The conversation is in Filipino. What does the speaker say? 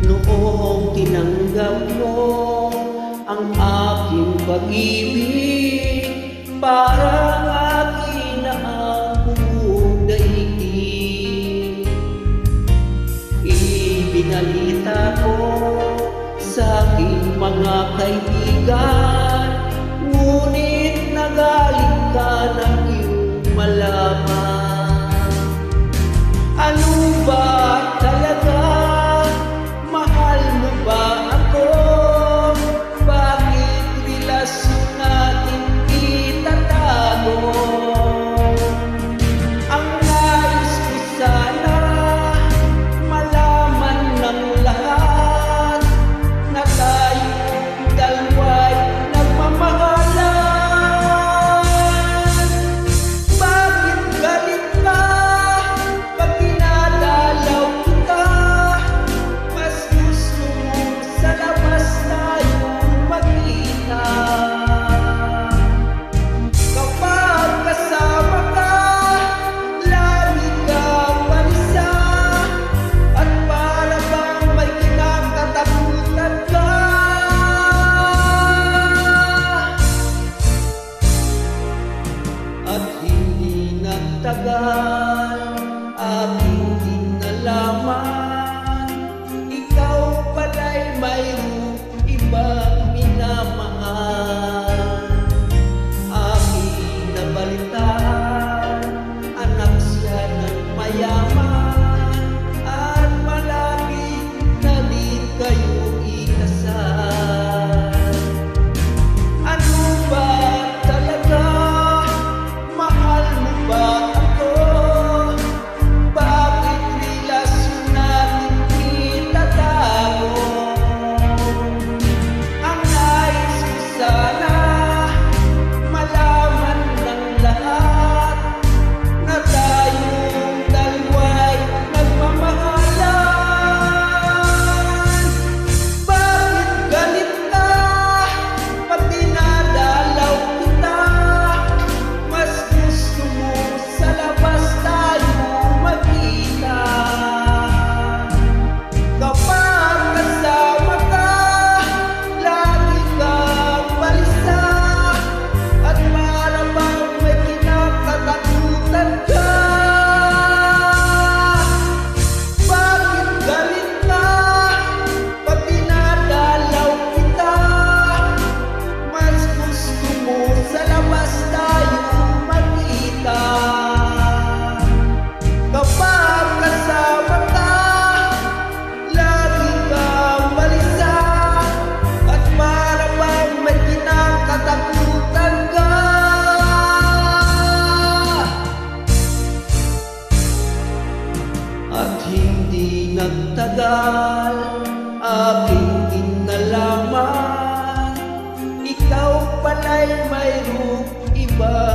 Noong tinanggap mo ang aking pag-ibig, parang akin na ang buong daigdig. Ibinalita ko sa aking mga kaibigan, ngunit nagalit ka ng iyong malaman. Ano ba talaga? Mahal mo ba ako? Bakit relasyon natin itatago? Ang nais ko sana malaman ng lahat na tayong dalawa'y nagmamahalan. Bakit galit ka pag dinadalaw kita? Mas gusto mo sa labas tayong magkita. Kapag kasama ka, lagi kang balisa, at para bang may kinakatakutan ka. At hindi nagtagal, aking din nalaman, ikaw pala'y mayroong ibang minamahal. Aking nabalitaan, anak siya ng mayaman, at malapit na din kayo ikasal. Ano ba talaga? Mahal mo ba ako? Bakit relasyon natin itatago? Ang nais ko sana malaman ng lahat na tayong dalawa'y nagmamahalan. Bakit galit ka pag dinadalaw kita? Mas gusto mo sa labas tayo magkita. Kapag kasama ka, lagi kang balisa, at para bang may kinakatakutan ka. Bakit galit ka pag dinadalaw kita? Mas gusto mo sa labas tayo magkita. Kapag kasama ka, lagi kang balisa, at para bang may kinakatakutan ka. At hindi nagtagal, aking din nalaman, ikaw pala'y mayroong iba